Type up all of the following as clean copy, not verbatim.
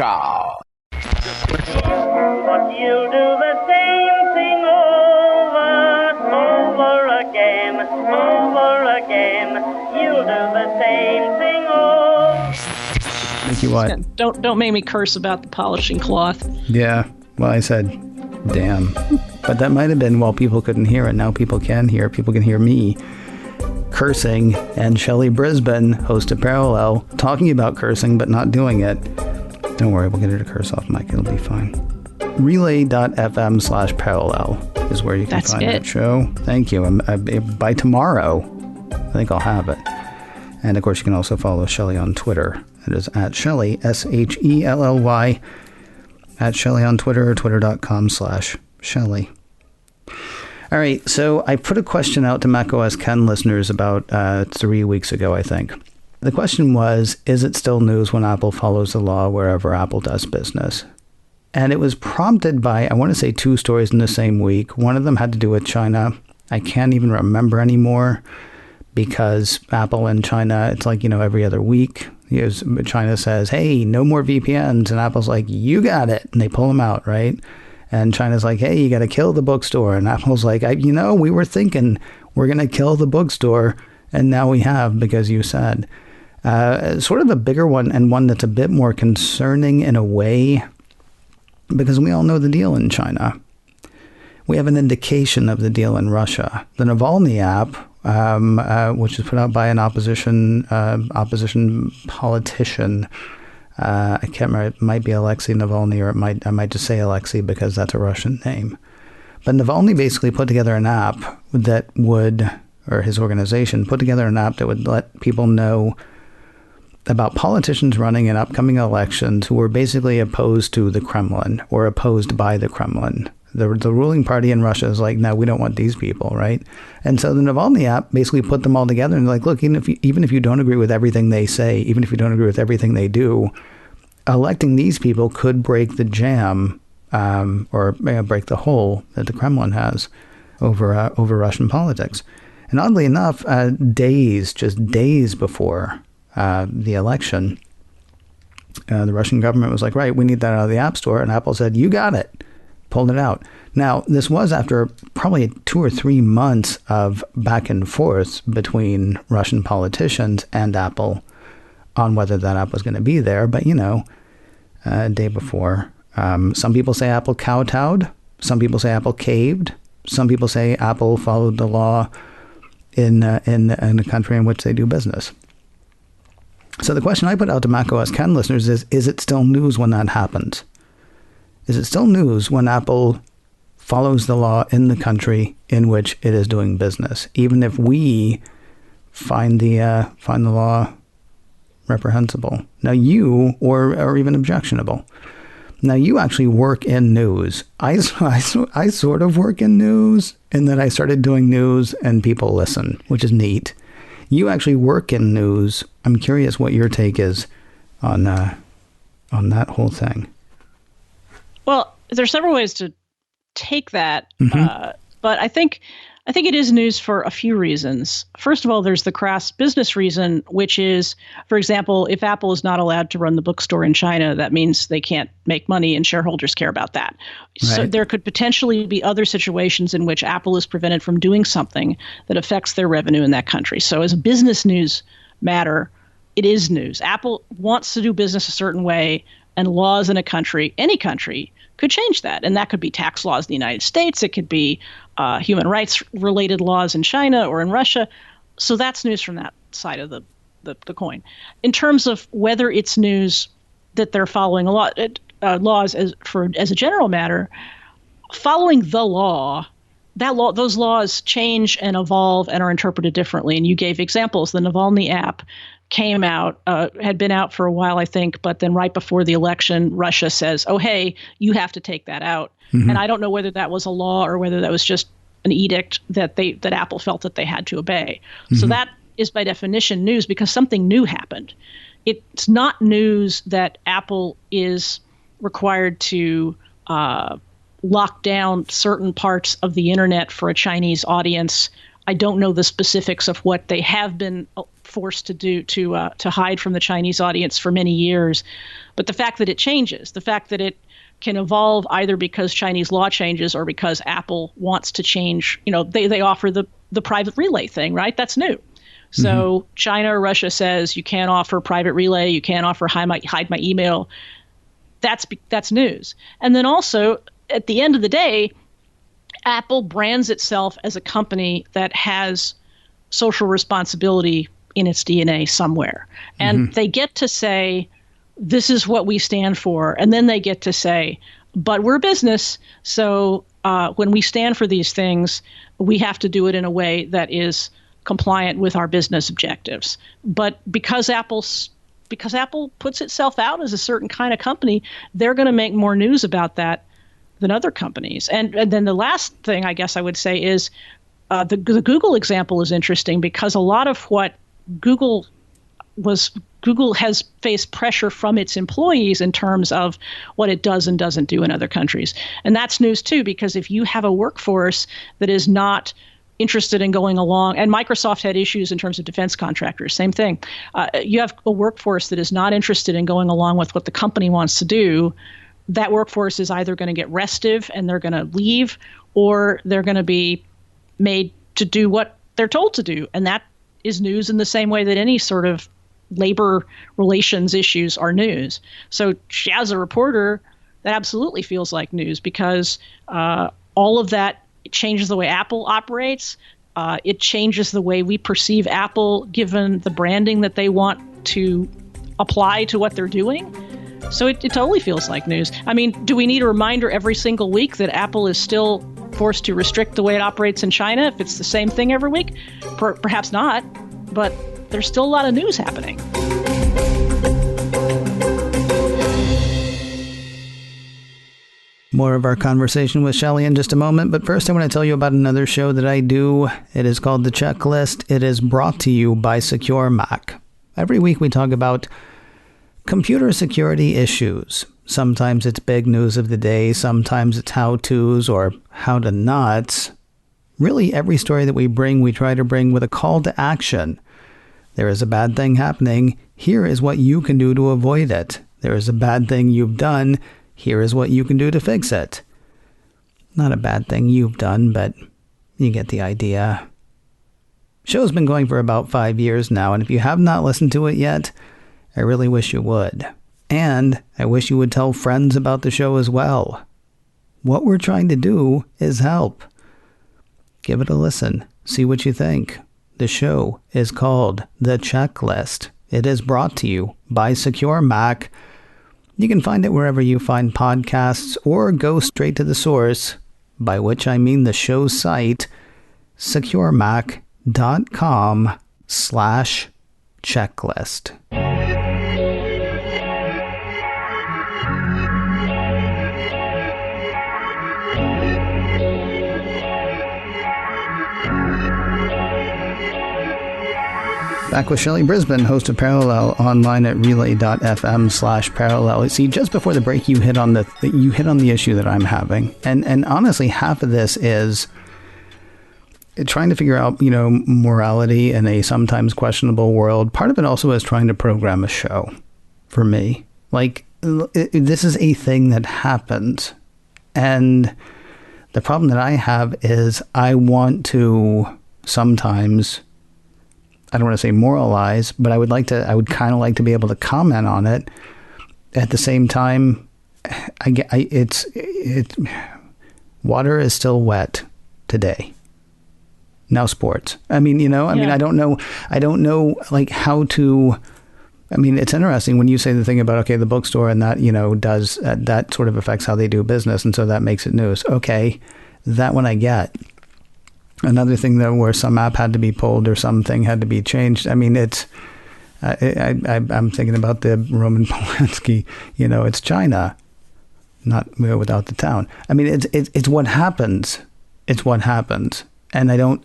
Ciao. But you do the same thing over again. You do the same thing over. Thank you, what? Don't make me curse about the polishing cloth. Yeah, well, I said, damn. But that might have been while people couldn't hear it. Now people can hear. People can hear me cursing, and Shelly Brisbin, host of Parallel, talking about cursing but not doing it. Don't worry, we'll get her to curse off mic. It'll be fine. Relay.fm/parallel is where you can find that show. Thank you. By tomorrow, I think I'll have it. And of course, you can also follow Shelly on Twitter. It is at Shelly, SHELLY, at Shelly on Twitter, twitter.com/Shelly. All right, so I put a question out to macOS Ken listeners about 3 weeks ago, I think. The question was, is it still news when Apple follows the law wherever Apple does business? And it was prompted by, I want to say, 2 stories in the same week. One of them had to do with China. I can't even remember anymore because Apple and China, it's like, every other week. China says, hey, no more VPNs. And Apple's like, you got it. And they pull them out, right? And China's like, hey, you got to kill the bookstore. And Apple's like, we were thinking we're going to kill the bookstore. And now we have, because you said. Sort of a bigger one, and one that's a bit more concerning in a way, because we all know the deal in China. We have an indication of the deal in Russia. The Navalny app, which is put out by an opposition politician, I can't remember, it might be Alexei Navalny, or I might just say Alexei because that's a Russian name. But Navalny basically put together an app that would, or his organization put together an app that would let people know about politicians running in upcoming elections who were basically opposed to the Kremlin or opposed by the Kremlin. The ruling party in Russia is like, no, we don't want these people, right? And so the Navalny app basically put them all together and like, look, even if you don't agree with everything they say, even if you don't agree with everything they do, electing these people could break the jam or break the hole that the Kremlin has over Russian politics. And oddly enough, just days before the election, the Russian government was like, right, we need that out of the App Store. And Apple said, you got it. Pulled it out. Now, this was after probably 2 or 3 months of back and forth between Russian politicians and Apple on whether that app was going to be there. But, a day before, some people say Apple kowtowed. Some people say Apple caved. Some people say Apple followed the law in the country in which they do business. So the question I put out to macOS Ken listeners is it still news when that happens? Is it still news when Apple follows the law in the country in which it is doing business, even if we find the law reprehensible? Now you, or even objectionable. Now you actually work in news. I sort of work in news in that I started doing news and people listen, which is neat. You actually work in news. I'm curious what your take is on that whole thing. Well, there's several ways to take that, but I think it is news for a few reasons. First of all, there's the crass business reason, which is, for example, if Apple is not allowed to run the bookstore in China, that means they can't make money and shareholders care about that. Right. So there could potentially be other situations in which Apple is prevented from doing something that affects their revenue in that country. So as a business news matter, it is news. Apple wants to do business a certain way, and laws in a country, any country, could change that. And that could be tax laws in the United States. It could be human rights related laws in China or in Russia. So that's news from that side of the coin. In terms of whether it's news that they're following a lot laws as a general matter, following the law, those laws change and evolve and are interpreted differently. And you gave examples. The Navalny app came out, had been out for a while, I think, but then right before the election, Russia says, oh, hey, you have to take that out. Mm-hmm. And I don't know whether that was a law or whether that was just an edict that Apple felt that they had to obey. Mm-hmm. So that is by definition news because something new happened. It's not news that Apple is required to lock down certain parts of the internet for a Chinese audience. I don't know the specifics of what they have been forced to do to hide from the Chinese audience for many years. But the fact that it changes, the fact that it can evolve either because Chinese law changes or because Apple wants to change, they offer the private relay thing, right? That's new. So China or Russia says you can't offer private relay, you can't offer hide my email. That's news. And then also, at the end of the day, Apple brands itself as a company that has social responsibility in its DNA somewhere. And they get to say, this is what we stand for. And then they get to say, but we're a business. So when we stand for these things, we have to do it in a way that is compliant with our business objectives. But because Apple puts itself out as a certain kind of company, they're going to make more news about that than other companies. And then the last thing I guess I would say is the Google example is interesting because a lot of what Google has faced pressure from its employees in terms of what it does and doesn't do in other countries. And that's news too, because if you have a workforce that is not interested in going along, and Microsoft had issues in terms of defense contractors, same thing. You have a workforce that is not interested in going along with what the company wants to do. That workforce is either going to get restive and they're going to leave, or they're going to be made to do what they're told to do. And that is news in the same way that any sort of labor relations issues are news. So as a reporter, that absolutely feels like news because all of that changes the way Apple operates. It changes the way we perceive Apple given the branding that they want to apply to what they're doing. So it totally feels like news. I mean, do we need a reminder every single week that Apple is still forced to restrict the way it operates in China if it's the same thing every week? Perhaps not, but there's still a lot of news happening. More of our conversation with Shelly in just a moment, but first I want to tell you about another show that I do. It is called The Checklist. It is brought to you by Secure Mac. Every week we talk about computer security issues. Sometimes it's big news of the day, sometimes it's how-tos or how-to-nots. Really, every story that we bring, we try to bring with a call to action. There is a bad thing happening. Here is what you can do to avoid it. There is a bad thing you've done. Here is what you can do to fix it. Not a bad thing you've done, but you get the idea. Show's been going for about 5 years now, and if you have not listened to it yet, I really wish you would. And I wish you would tell friends about the show as well. What we're trying to do is help. Give it a listen. See what you think. The show is called The Checklist. It is brought to you by Secure Mac. You can find it wherever you find podcasts or go straight to the source, by which I mean the show's site, securemac.com/checklist. Back with Shelly Brisbin, host of Parallel, online at relay.fm/parallel. See, just before the break, you hit on the issue that I'm having, and honestly, half of this is trying to figure out, morality in a sometimes questionable world. Part of it also is trying to program a show. For me, this is a thing that happens, and the problem that I have is I want to sometimes, I don't want to say moralize, but I would kind of like to be able to comment on it. At the same time, water is still wet today. Now sports. I mean, I don't know how to, it's interesting when you say the thing about, the bookstore and that, does, that sort of affects how they do business. And so that makes it news. Okay. That one I get. Another thing though, where some app had to be pulled or something had to be changed. I'm thinking about the Roman Polanski. It's China, not without the town. It's what happens. It's what happens, and I don't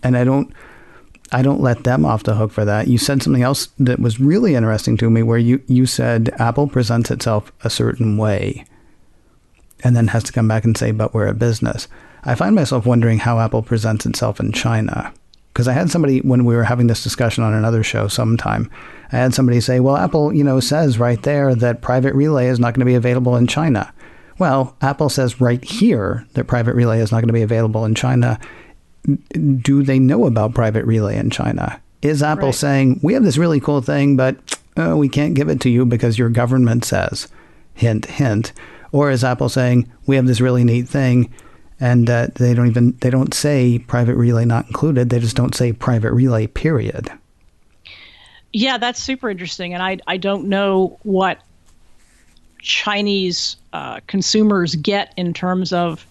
let them off the hook for that. You said something else that was really interesting to me, where you said Apple presents itself a certain way, and then has to come back and say, "But we're a business." I find myself wondering how Apple presents itself in China, Because I had somebody, when we were having this discussion on another show sometime, I had somebody say, well, Apple, says right there that Private Relay is not going to be available in China. Well, Apple says right here that Private Relay is not going to be available in China. Do they know about Private Relay in China? Is Apple saying, we have this really cool thing, but we can't give it to you because your government says, hint, hint. Or is Apple saying, we have this really neat thing, and they don't say Private Relay not included. They just don't say Private Relay, period. Yeah, that's super interesting. And I don't know what Chinese consumers get in terms of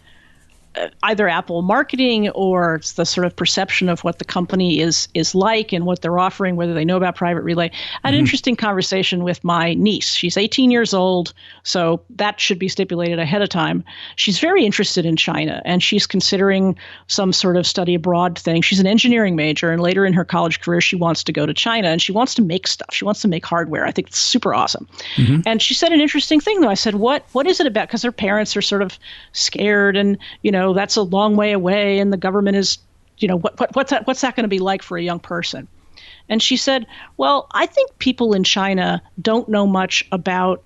either Apple marketing or the sort of perception of what the company is like and what they're offering, whether they know about Private Relay. I had an interesting conversation with my niece. She's 18 years old, so that should be stipulated ahead of time. She's very interested in China, and she's considering some sort of study abroad thing. She's an engineering major, and later in her college career, she wants to go to China, and she wants to make stuff. She wants to make hardware. I think it's super awesome. And she said an interesting thing, though. I said, what is it about? Because her parents are sort of scared, and, that's a long way away, and the government is, what's that going to be like for a young person? And she said, well, I think people in China don't know much about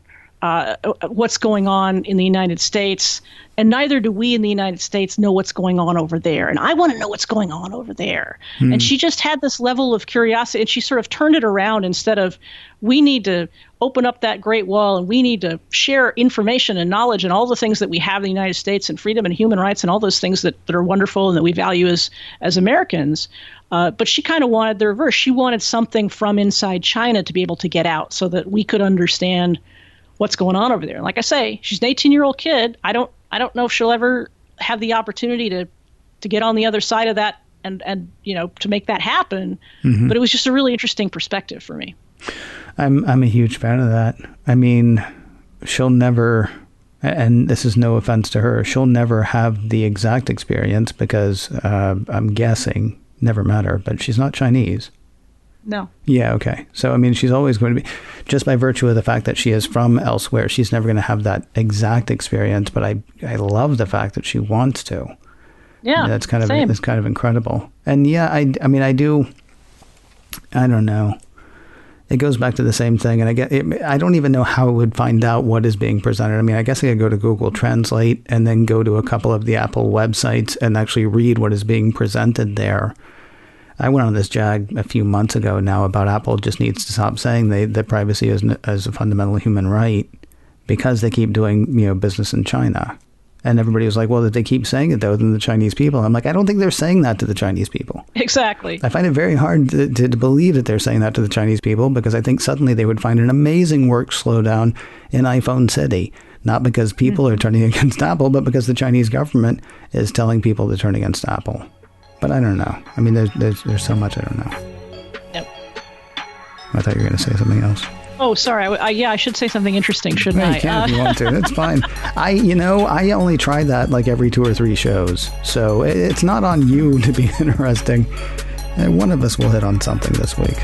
what's going on in the United States, and neither do we in the United States know what's going on over there. And I want to know what's going on over there. And she just had this level of curiosity, and she sort of turned it around. Instead of, we need to open up that Great Wall and we need to share information and knowledge and all the things that we have in the United States and freedom and human rights and all those things that are wonderful and that we value as Americans. But she kind of wanted the reverse. She wanted something from inside China to be able to get out so that we could understand what's going on over there. And like I say, she's an 18-year-old kid. I don't know if she'll ever have the opportunity to get on the other side of that and to make that happen. But it was just a really interesting perspective for me. I'm a huge fan of that. I mean, she'll never, and this is no offense to her, she'll never have the exact experience because I'm guessing, never met her, but she's not Chinese. No. Yeah, okay. So, I mean, she's always going to be, just by virtue of the fact that she is from elsewhere, she's never going to have that exact experience, but I love the fact that she wants to. Yeah, that's kind of incredible. And yeah, I don't know. It goes back to the same thing, and I don't even know how it would find out what is being presented. I mean, I guess I could go to Google Translate and then go to a couple of the Apple websites and actually read what is being presented there. I went on this jag a few months ago now about Apple just needs to stop saying that privacy is a fundamental human right because they keep doing business in China. And everybody was like, well, that they keep saying it, though, than the Chinese people. I'm like, I don't think they're saying that to the Chinese people. Exactly. I find it very hard to believe that they're saying that to the Chinese people because I think suddenly they would find an amazing work slowdown in iPhone City. Not because people are turning against Apple, but because the Chinese government is telling people to turn against Apple. But I don't know. I mean, there's so much I don't know. Yep. I thought you were going to say something else. Oh, sorry. I should say something interesting, shouldn't I? You can if you want to. It's fine. I only try that like every 2 or 3 shows. So it's not on you to be interesting. One of us will hit on something this week.